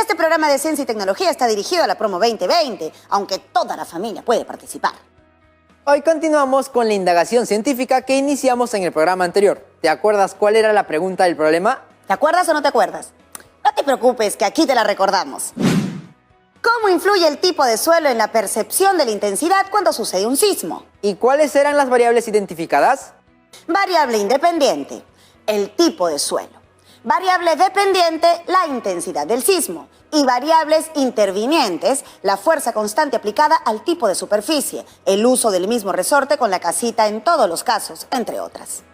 Este programa de ciencia y tecnología está dirigido a la promo 2020, aunque toda la familia puede participar. Hoy continuamos con la indagación científica que iniciamos en el programa anterior. ¿Te acuerdas cuál era la pregunta del problema? ¿Te acuerdas o no te acuerdas? No te preocupes, que aquí te la recordamos. ¿Cómo influye el tipo de suelo en la percepción de la intensidad cuando sucede un sismo? ¿Y cuáles eran las variables identificadas? Variable independiente, el tipo de suelo. Variable dependiente, la intensidad del sismo. Y variables intervinientes, la fuerza constante aplicada al tipo de superficie, el uso del mismo resorte con la casita en todos los casos, entre otras.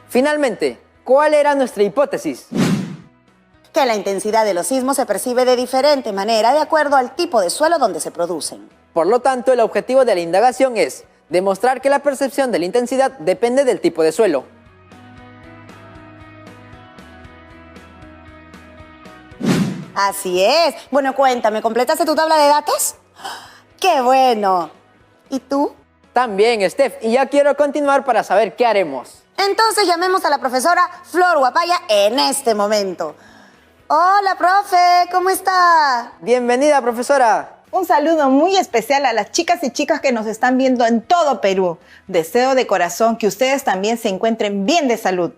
Finalmente, ¿cuál era nuestra hipótesis? Que la intensidad de los sismos se percibe de diferente manera de acuerdo al tipo de suelo donde se producen. Por lo tanto, el objetivo de la indagación es demostrar que la percepción de la intensidad depende del tipo de suelo. Así es. Bueno, cuéntame, ¿completaste tu tabla de datos? ¡Qué bueno! ¿Y tú? También, Steph, y ya quiero continuar para saber qué haremos. Entonces llamemos a la profesora Flor Guapaya en este momento. Hola, profe, ¿cómo está? Bienvenida, profesora. Un saludo muy especial a las chicas y chicos que nos están viendo en todo Perú. Deseo de corazón que ustedes también se encuentren bien de salud.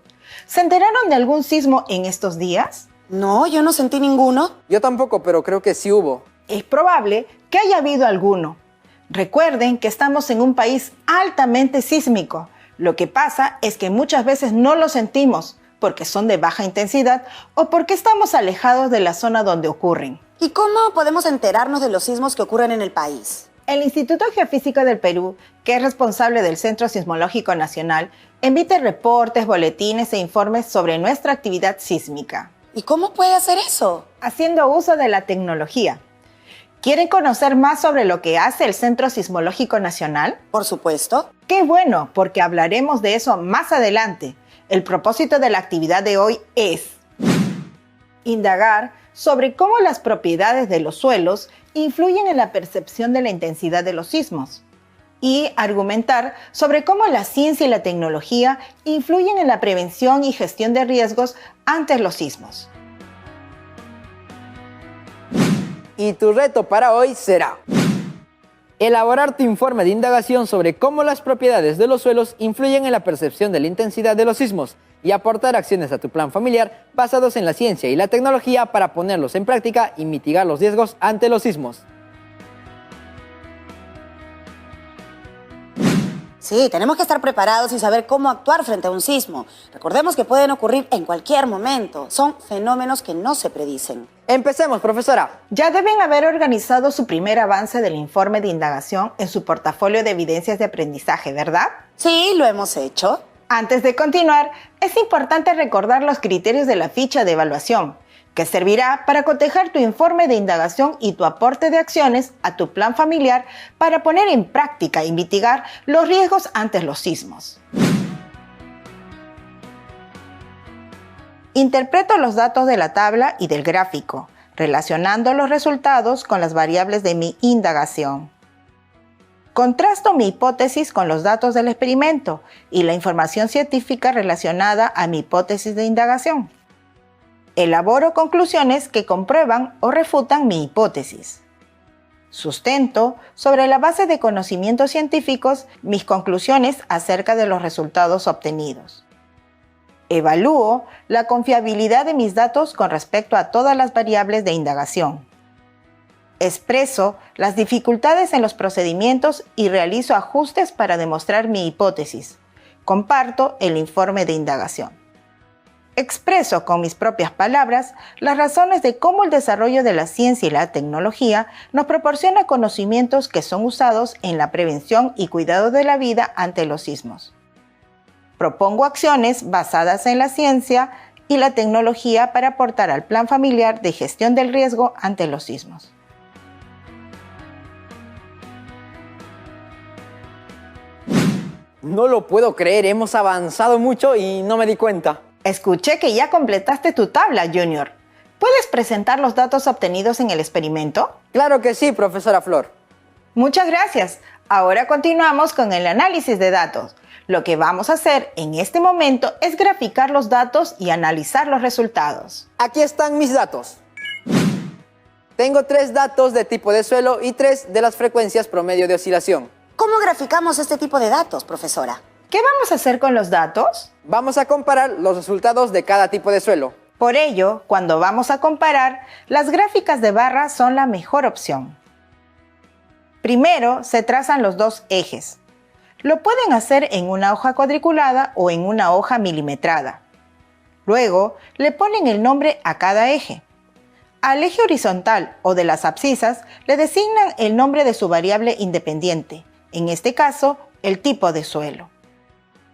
¿Se enteraron de algún sismo en estos días? No, yo no sentí ninguno. Yo tampoco, pero creo que sí hubo. Es probable que haya habido alguno. Recuerden que estamos en un país altamente sísmico. Lo que pasa es que muchas veces no lo sentimos porque son de baja intensidad o porque estamos alejados de la zona donde ocurren. ¿Y cómo podemos enterarnos de los sismos que ocurren en el país? El Instituto Geofísico del Perú, que es responsable del Centro Sismológico Nacional, emite reportes, boletines e informes sobre nuestra actividad sísmica. ¿Y cómo puede hacer eso? Haciendo uso de la tecnología. ¿Quieren conocer más sobre lo que hace el Centro Sismológico Nacional? Por supuesto. ¡Qué bueno! Porque hablaremos de eso más adelante. El propósito de la actividad de hoy es indagar sobre cómo las propiedades de los suelos influyen en la percepción de la intensidad de los sismos y argumentar sobre cómo la ciencia y la tecnología influyen en la prevención y gestión de riesgos ante los sismos. Y tu reto para hoy será elaborar tu informe de indagación sobre cómo las propiedades de los suelos influyen en la percepción de la intensidad de los sismos y aportar acciones a tu plan familiar basados en la ciencia y la tecnología para ponerlos en práctica y mitigar los riesgos ante los sismos. Sí, tenemos que estar preparados y saber cómo actuar frente a un sismo. Recordemos que pueden ocurrir en cualquier momento. Son fenómenos que no se predicen. Empecemos, profesora. Ya deben haber organizado su primer avance del informe de indagación en su portafolio de evidencias de aprendizaje, ¿verdad? Sí, lo hemos hecho. Antes de continuar, es importante recordar los criterios de la ficha de evaluación, que servirá para cotejar tu informe de indagación y tu aporte de acciones a tu plan familiar para poner en práctica y mitigar los riesgos ante los sismos. Interpreto los datos de la tabla y del gráfico, relacionando los resultados con las variables de mi indagación. Contrasto mi hipótesis con los datos del experimento y la información científica relacionada a mi hipótesis de indagación. Elaboro conclusiones que comprueban o refutan mi hipótesis. Sustento, sobre la base de conocimientos científicos, mis conclusiones acerca de los resultados obtenidos. Evalúo la confiabilidad de mis datos con respecto a todas las variables de indagación. Expreso las dificultades en los procedimientos y realizo ajustes para demostrar mi hipótesis. Comparto el informe de indagación. Expreso con mis propias palabras las razones de cómo el desarrollo de la ciencia y la tecnología nos proporciona conocimientos que son usados en la prevención y cuidado de la vida ante los sismos. Propongo acciones basadas en la ciencia y la tecnología para aportar al plan familiar de gestión del riesgo ante los sismos. No lo puedo creer, hemos avanzado mucho y no me di cuenta. Escuché que ya completaste tu tabla, Junior. ¿Puedes presentar los datos obtenidos en el experimento? Claro que sí, profesora Flor. Muchas gracias. Ahora continuamos con el análisis de datos. Lo que vamos a hacer en este momento es graficar los datos y analizar los resultados. Aquí están mis datos. Tengo 3 datos de tipo de suelo y 3 de las frecuencias promedio de oscilación. ¿Cómo graficamos este tipo de datos, profesora? ¿Qué vamos a hacer con los datos? Vamos a comparar los resultados de cada tipo de suelo. Por ello, cuando vamos a comparar, las gráficas de barra son la mejor opción. Primero, se trazan los 2 ejes. Lo pueden hacer en una hoja cuadriculada o en una hoja milimetrada. Luego, le ponen el nombre a cada eje. Al eje horizontal o de las abscisas le designan el nombre de su variable independiente, en este caso, el tipo de suelo.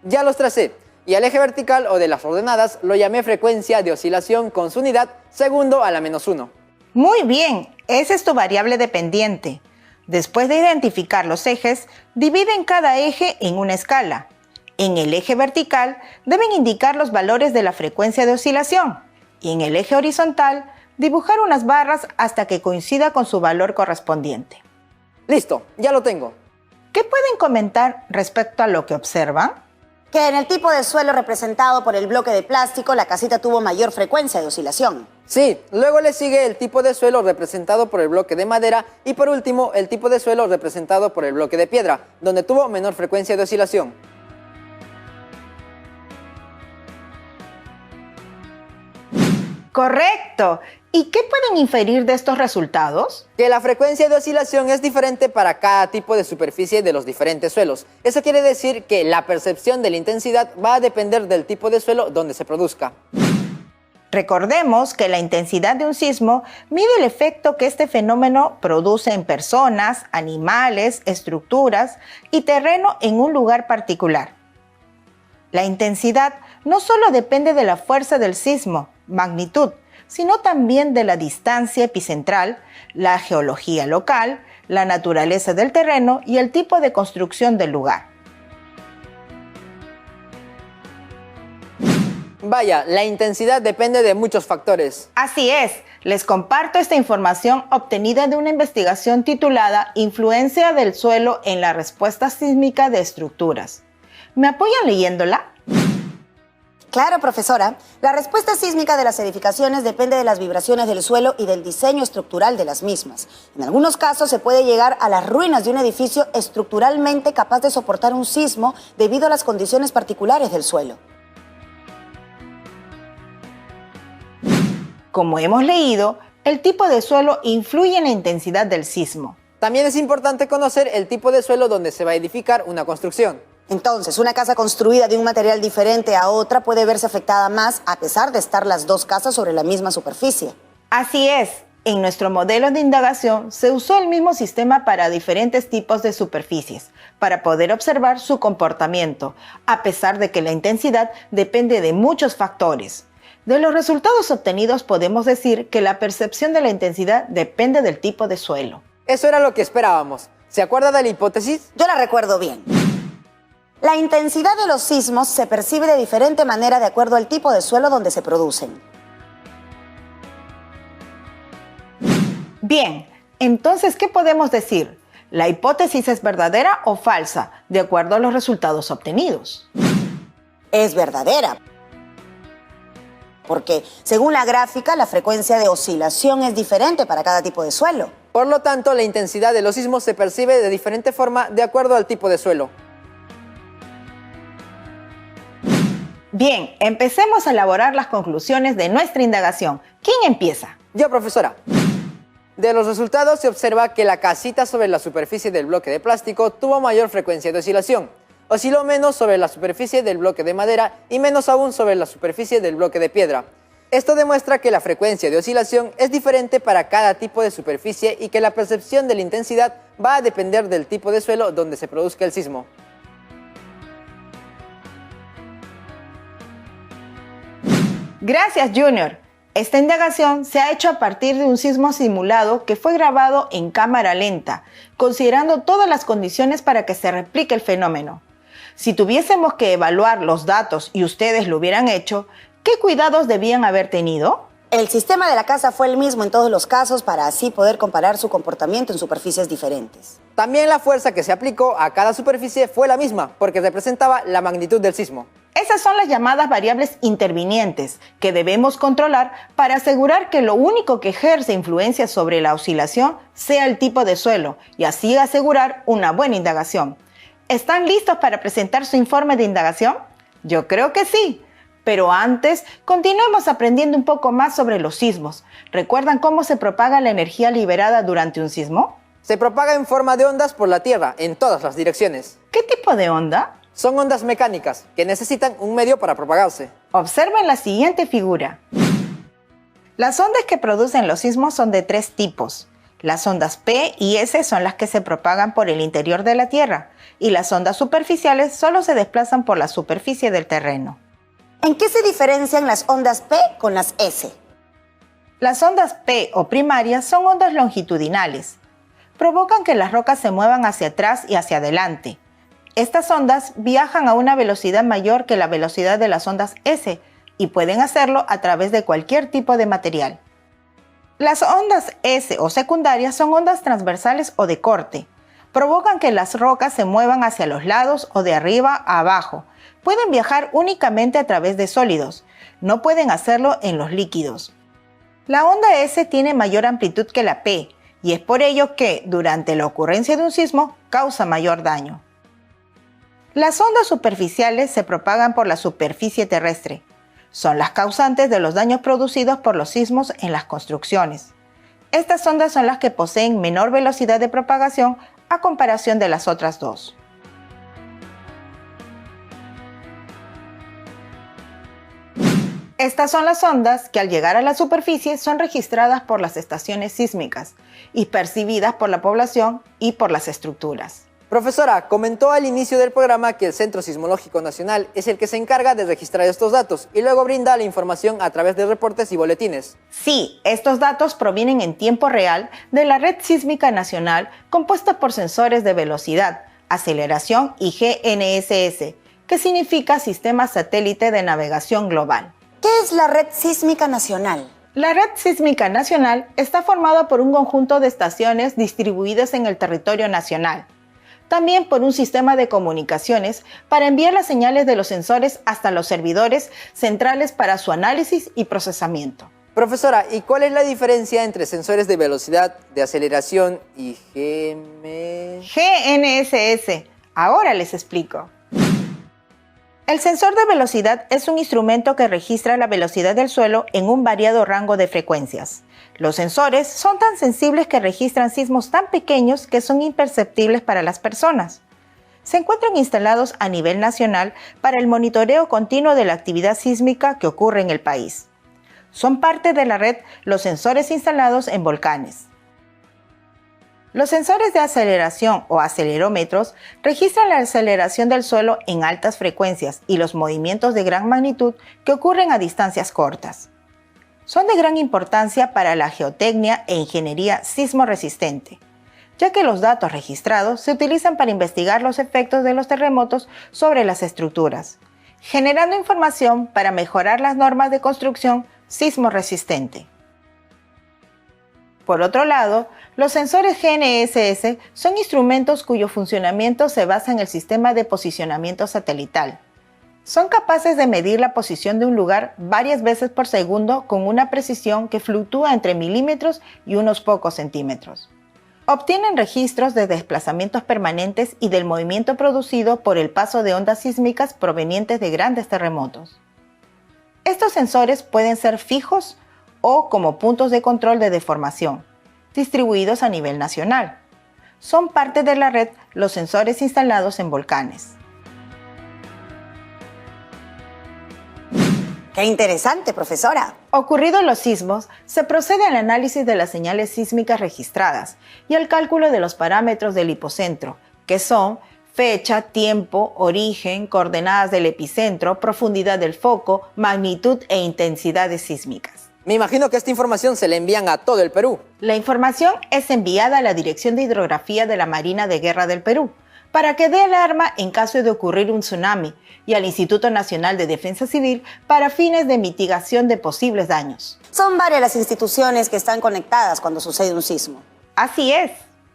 Ya los tracé, y al eje vertical o de las ordenadas lo llamé frecuencia de oscilación con su unidad segundo a la -1. Muy bien, esa es tu variable dependiente. Después de identificar los ejes, dividen cada eje en una escala. En el eje vertical deben indicar los valores de la frecuencia de oscilación y en el eje horizontal dibujar unas barras hasta que coincida con su valor correspondiente. Listo, ya lo tengo. ¿Qué pueden comentar respecto a lo que observan? Que en el tipo de suelo representado por el bloque de plástico, la casita tuvo mayor frecuencia de oscilación. Sí, luego le sigue el tipo de suelo representado por el bloque de madera y por último el tipo de suelo representado por el bloque de piedra, donde tuvo menor frecuencia de oscilación. ¡Correcto! ¿Y qué pueden inferir de estos resultados? Que la frecuencia de oscilación es diferente para cada tipo de superficie de los diferentes suelos. Eso quiere decir que la percepción de la intensidad va a depender del tipo de suelo donde se produzca. Recordemos que la intensidad de un sismo mide el efecto que este fenómeno produce en personas, animales, estructuras y terreno en un lugar particular. La intensidad no solo depende de la fuerza del sismo, magnitud, sino también de la distancia epicentral, la geología local, la naturaleza del terreno y el tipo de construcción del lugar. Vaya, la intensidad depende de muchos factores. Así es, les comparto esta información obtenida de una investigación titulada Influencia del suelo en la respuesta sísmica de estructuras. ¿Me apoyan leyéndola? Claro, profesora. La respuesta sísmica de las edificaciones depende de las vibraciones del suelo y del diseño estructural de las mismas. En algunos casos se puede llegar a las ruinas de un edificio estructuralmente capaz de soportar un sismo debido a las condiciones particulares del suelo. Como hemos leído, el tipo de suelo influye en la intensidad del sismo. También es importante conocer el tipo de suelo donde se va a edificar una construcción. Entonces, una casa construida de un material diferente a otra puede verse afectada más a pesar de estar las dos casas sobre la misma superficie. Así es, en nuestro modelo de indagación se usó el mismo sistema para diferentes tipos de superficies, para poder observar su comportamiento, a pesar de que la intensidad depende de muchos factores. De los resultados obtenidos podemos decir que la percepción de la intensidad depende del tipo de suelo. Eso era lo que esperábamos. ¿Se acuerda de la hipótesis? Yo la recuerdo bien. La intensidad de los sismos se percibe de diferente manera de acuerdo al tipo de suelo donde se producen. Bien, entonces, ¿qué podemos decir? ¿La hipótesis es verdadera o falsa, de acuerdo a los resultados obtenidos? Es verdadera. Porque, según la gráfica, la frecuencia de oscilación es diferente para cada tipo de suelo. Por lo tanto, la intensidad de los sismos se percibe de diferente forma de acuerdo al tipo de suelo. Bien, empecemos a elaborar las conclusiones de nuestra indagación. ¿Quién empieza? Yo, profesora. De los resultados se observa que la casita sobre la superficie del bloque de plástico tuvo mayor frecuencia de oscilación. Osciló menos sobre la superficie del bloque de madera y menos aún sobre la superficie del bloque de piedra. Esto demuestra que la frecuencia de oscilación es diferente para cada tipo de superficie y que la percepción de la intensidad va a depender del tipo de suelo donde se produzca el sismo. Gracias, Junior. Esta indagación se ha hecho a partir de un sismo simulado que fue grabado en cámara lenta, considerando todas las condiciones para que se replique el fenómeno. Si tuviésemos que evaluar los datos y ustedes lo hubieran hecho, ¿qué cuidados debían haber tenido? El sistema de la casa fue el mismo en todos los casos para así poder comparar su comportamiento en superficies diferentes. También la fuerza que se aplicó a cada superficie fue la misma, porque representaba la magnitud del sismo. Esas son las llamadas variables intervinientes que debemos controlar para asegurar que lo único que ejerce influencia sobre la oscilación sea el tipo de suelo y así asegurar una buena indagación. ¿Están listos para presentar su informe de indagación? Yo creo que sí. Pero antes, continuemos aprendiendo un poco más sobre los sismos. ¿Recuerdan cómo se propaga la energía liberada durante un sismo? Se propaga en forma de ondas por la Tierra, en todas las direcciones. ¿Qué tipo de onda? Son ondas mecánicas, que necesitan un medio para propagarse. Observen la siguiente figura. Las ondas que producen los sismos son de 3 tipos. Las ondas P y S son las que se propagan por el interior de la Tierra, y las ondas superficiales solo se desplazan por la superficie del terreno. ¿En qué se diferencian las ondas P con las S? Las ondas P o primarias son ondas longitudinales. Provocan que las rocas se muevan hacia atrás y hacia adelante. Estas ondas viajan a una velocidad mayor que la velocidad de las ondas S y pueden hacerlo a través de cualquier tipo de material. Las ondas S o secundarias son ondas transversales o de corte. Provocan que las rocas se muevan hacia los lados o de arriba a abajo. Pueden viajar únicamente a través de sólidos, no pueden hacerlo en los líquidos. La onda S tiene mayor amplitud que la P y es por ello que, durante la ocurrencia de un sismo, causa mayor daño. Las ondas superficiales se propagan por la superficie terrestre. Son las causantes de los daños producidos por los sismos en las construcciones. Estas ondas son las que poseen menor velocidad de propagación a comparación de las otras dos. Estas son las ondas que al llegar a la superficie son registradas por las estaciones sísmicas y percibidas por la población y por las estructuras. Profesora, comentó al inicio del programa que el Centro Sismológico Nacional es el que se encarga de registrar estos datos y luego brinda la información a través de reportes y boletines. Sí, estos datos provienen en tiempo real de la Red Sísmica Nacional compuesta por sensores de velocidad, aceleración y GNSS, que significa Sistema Satélite de Navegación Global. ¿Qué es la Red Sísmica Nacional? La Red Sísmica Nacional está formada por un conjunto de estaciones distribuidas en el territorio nacional. También por un sistema de comunicaciones para enviar las señales de los sensores hasta los servidores centrales para su análisis y procesamiento. Profesora, ¿y cuál es la diferencia entre sensores de velocidad, de aceleración y GNSS. Ahora les explico. El sensor de velocidad es un instrumento que registra la velocidad del suelo en un variado rango de frecuencias. Los sensores son tan sensibles que registran sismos tan pequeños que son imperceptibles para las personas. Se encuentran instalados a nivel nacional para el monitoreo continuo de la actividad sísmica que ocurre en el país. Son parte de la red los sensores instalados en volcanes. Los sensores de aceleración o acelerómetros registran la aceleración del suelo en altas frecuencias y los movimientos de gran magnitud que ocurren a distancias cortas. Son de gran importancia para la geotecnia e ingeniería sismo-resistente, ya que los datos registrados se utilizan para investigar los efectos de los terremotos sobre las estructuras, generando información para mejorar las normas de construcción sismo-resistente. Por otro lado, los sensores GNSS son instrumentos cuyo funcionamiento se basa en el sistema de posicionamiento satelital. Son capaces de medir la posición de un lugar varias veces por segundo con una precisión que fluctúa entre milímetros y unos pocos centímetros. Obtienen registros de desplazamientos permanentes y del movimiento producido por el paso de ondas sísmicas provenientes de grandes terremotos. Estos sensores pueden ser fijos o como puntos de control de deformación, distribuidos a nivel nacional. Son parte de la red los sensores instalados en volcanes. ¡Qué interesante, profesora! Ocurridos los sismos, se procede al análisis de las señales sísmicas registradas y al cálculo de los parámetros del hipocentro, que son fecha, tiempo, origen, coordenadas del epicentro, profundidad del foco, magnitud e intensidades sísmicas. Me imagino que esta información se le envían a todo el Perú. La información es enviada a la Dirección de Hidrografía de la Marina de Guerra del Perú para que dé alarma en caso de ocurrir un tsunami y al Instituto Nacional de Defensa Civil para fines de mitigación de posibles daños. Son varias las instituciones que están conectadas cuando sucede un sismo. Así es.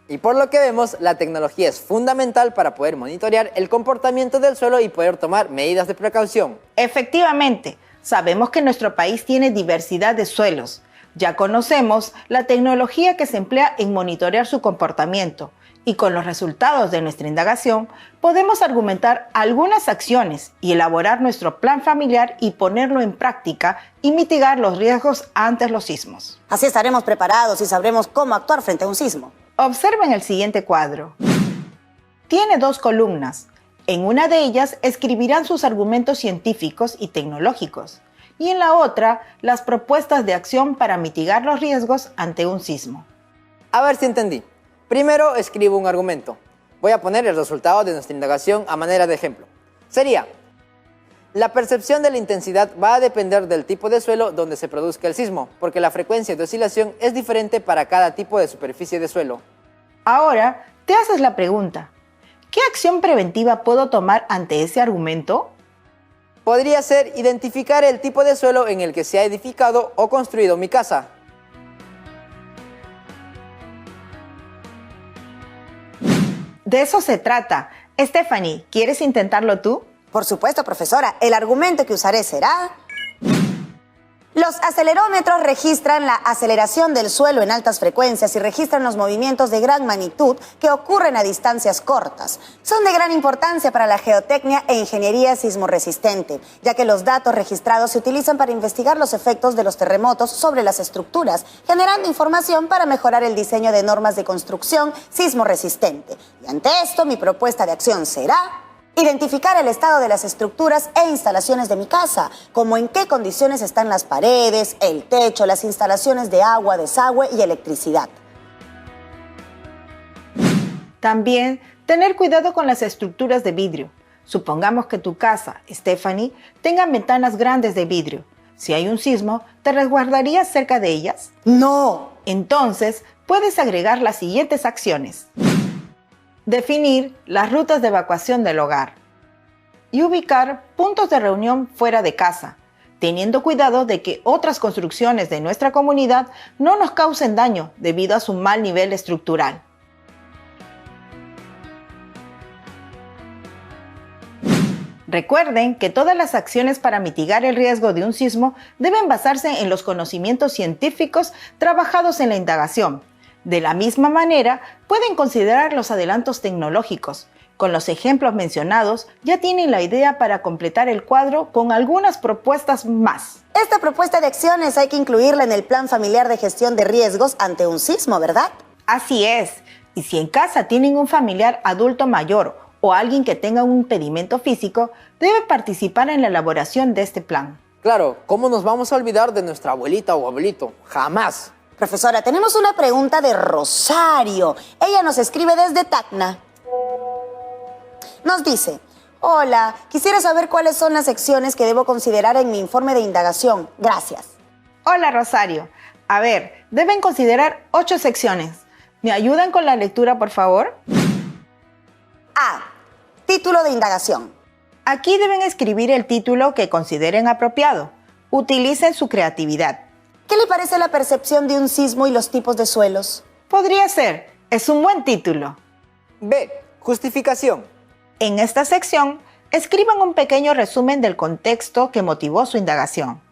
Y por lo que vemos, la tecnología es fundamental para poder monitorear el comportamiento del suelo y poder tomar medidas de precaución. Efectivamente, sabemos que nuestro país tiene diversidad de suelos. Ya conocemos la tecnología que se emplea en monitorear su comportamiento y con los resultados de nuestra indagación podemos argumentar algunas acciones y elaborar nuestro plan familiar y ponerlo en práctica y mitigar los riesgos ante los sismos. Así estaremos preparados y sabremos cómo actuar frente a un sismo. Observen el siguiente cuadro. Tiene 2 columnas. En una de ellas escribirán sus argumentos científicos y tecnológicos, y en la otra las propuestas de acción para mitigar los riesgos ante un sismo. A ver si entendí. Primero escribo un argumento. Voy a poner el resultado de nuestra indagación a manera de ejemplo. Sería: la percepción de la intensidad va a depender del tipo de suelo donde se produzca el sismo, porque la frecuencia de oscilación es diferente para cada tipo de superficie de suelo. Ahora, te haces la pregunta, ¿qué acción preventiva puedo tomar ante ese argumento? Podría ser identificar el tipo de suelo en el que se ha edificado o construido mi casa. De eso se trata. Stephanie, ¿quieres intentarlo tú? Por supuesto, profesora. El argumento que usaré será: los acelerómetros registran la aceleración del suelo en altas frecuencias y registran los movimientos de gran magnitud que ocurren a distancias cortas. Son de gran importancia para la geotecnia e ingeniería sismorresistente, ya que los datos registrados se utilizan para investigar los efectos de los terremotos sobre las estructuras, generando información para mejorar el diseño de normas de construcción sismorresistente. Y ante esto, mi propuesta de acción será: identificar el estado de las estructuras e instalaciones de mi casa, como en qué condiciones están las paredes, el techo, las instalaciones de agua, desagüe y electricidad. También tener cuidado con las estructuras de vidrio. Supongamos que tu casa, Stephanie, tenga ventanas grandes de vidrio. Si hay un sismo, ¿te resguardarías cerca de ellas? ¡No! Entonces, puedes agregar las siguientes acciones. Definir las rutas de evacuación del hogar y ubicar puntos de reunión fuera de casa, teniendo cuidado de que otras construcciones de nuestra comunidad no nos causen daño debido a su mal nivel estructural. Recuerden que todas las acciones para mitigar el riesgo de un sismo deben basarse en los conocimientos científicos trabajados en la indagación. De la misma manera, pueden considerar los adelantos tecnológicos. Con los ejemplos mencionados, ya tienen la idea para completar el cuadro con algunas propuestas más. Esta propuesta de acciones hay que incluirla en el plan familiar de gestión de riesgos ante un sismo, ¿verdad? Así es. Y si en casa tienen un familiar adulto mayor o alguien que tenga un impedimento físico, debe participar en la elaboración de este plan. Claro, ¿cómo nos vamos a olvidar de nuestra abuelita o abuelito? ¡Jamás! Profesora, tenemos una pregunta de Rosario. Ella nos escribe desde Tacna. Nos dice: hola, quisiera saber cuáles son las secciones que debo considerar en mi informe de indagación. Gracias. Hola, Rosario. A ver, deben considerar 8 secciones. ¿Me ayudan con la lectura, por favor? A. Título de indagación. Aquí deben escribir el título que consideren apropiado. Utilicen su creatividad. ¿Qué le parece la percepción de un sismo y los tipos de suelos? Podría ser. Es un buen título. B. Justificación. En esta sección, escriban un pequeño resumen del contexto que motivó su indagación.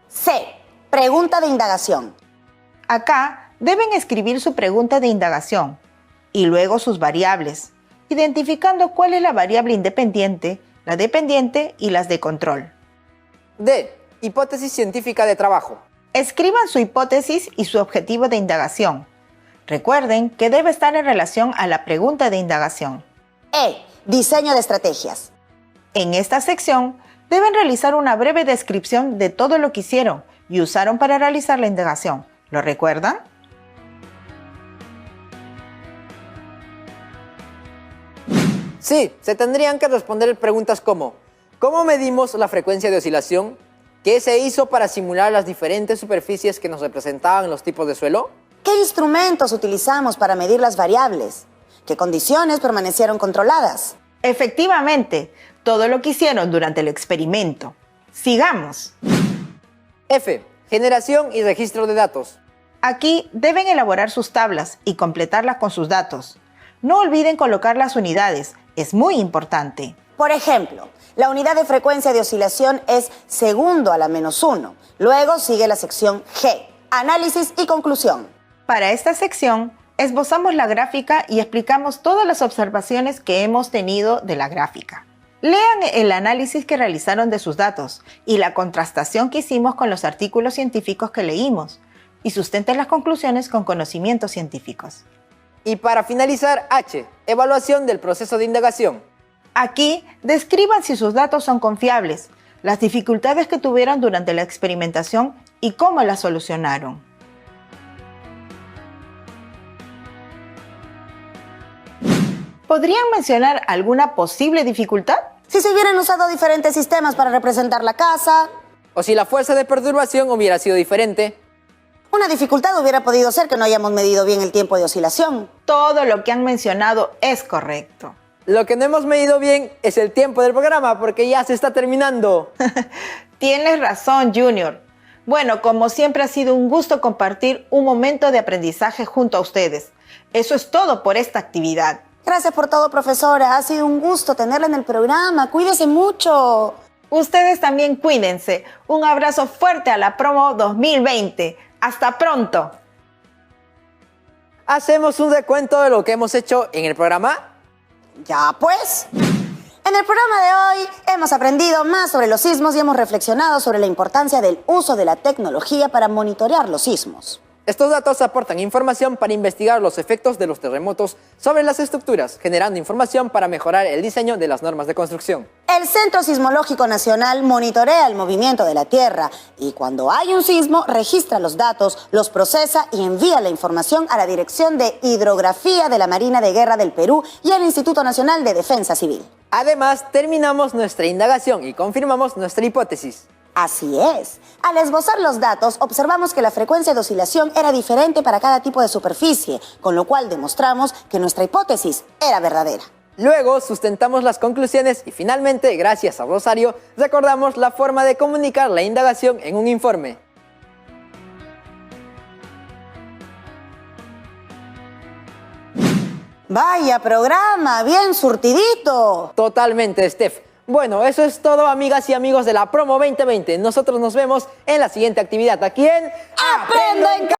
C. Pregunta de indagación. Acá deben escribir su pregunta de indagación y luego sus variables, identificando cuál es la variable independiente, la dependiente y las de control. D. Hipótesis científica de trabajo. Escriban su hipótesis y su objetivo de indagación. Recuerden que debe estar en relación a la pregunta de indagación. E. Diseño de estrategias. En esta sección, deben realizar una breve descripción de todo lo que hicieron y usaron para realizar la indagación. ¿Lo recuerdan? Sí, se tendrían que responder preguntas como: ¿cómo medimos la frecuencia de oscilación? ¿Qué se hizo para simular las diferentes superficies que nos representaban los tipos de suelo? ¿Qué instrumentos utilizamos para medir las variables? ¿Qué condiciones permanecieron controladas? Efectivamente, todo lo que hicieron durante el experimento. Sigamos. F. Generación y registro de datos. Aquí deben elaborar sus tablas y completarlas con sus datos. No olviden colocar las unidades, es muy importante. Por ejemplo, la unidad de frecuencia de oscilación es segundo a la -1. Luego sigue la sección G, análisis y conclusión. Para esta sección, esbozamos la gráfica y explicamos todas las observaciones que hemos tenido de la gráfica. Lean el análisis que realizaron de sus datos y la contrastación que hicimos con los artículos científicos que leímos y sustenten las conclusiones con conocimientos científicos. Y para finalizar, H. Evaluación del proceso de indagación. Aquí, describan si sus datos son confiables, las dificultades que tuvieron durante la experimentación y cómo las solucionaron. ¿Podrían mencionar alguna posible dificultad? Si se hubieran usado diferentes sistemas para representar la casa, O si la fuerza de perturbación hubiera sido diferente. una dificultad hubiera podido ser que no hayamos medido bien el tiempo de oscilación. Todo lo que han mencionado es correcto. Lo que no hemos medido bien es el tiempo del programa porque ya se está terminando. Tienes razón, Junior. Bueno, como siempre ha sido un gusto compartir un momento de aprendizaje junto a ustedes. Eso es todo por esta actividad. Gracias por todo, profesora. Ha sido un gusto tenerla en el programa. Cuídese mucho. Ustedes también cuídense. Un abrazo fuerte a la promo 2020. ¡Hasta pronto! ¿Hacemos un recuento de lo que hemos hecho en el programa? Ya pues. En el programa de hoy hemos aprendido más sobre los sismos y hemos reflexionado sobre la importancia del uso de la tecnología para monitorear los sismos. Estos datos aportan información para investigar los efectos de los terremotos sobre las estructuras, generando información para mejorar el diseño de las normas de construcción. El Centro Sismológico Nacional monitorea el movimiento de la Tierra y cuando hay un sismo registra los datos, los procesa y envía la información a la Dirección de Hidrografía de la Marina de Guerra del Perú y al Instituto Nacional de Defensa Civil. Además, terminamos nuestra indagación y confirmamos nuestra hipótesis. Así es. Al esbozar los datos, observamos que la frecuencia de oscilación era diferente para cada tipo de superficie, con lo cual demostramos que nuestra hipótesis era verdadera. Luego sustentamos las conclusiones y finalmente, gracias a Rosario, recordamos la forma de comunicar la indagación en un informe. Vaya programa, bien surtidito. Totalmente, Steph. Bueno, eso es todo, amigas y amigos de la Promo 2020. Nosotros nos vemos en la siguiente actividad aquí en ¡Aprendo en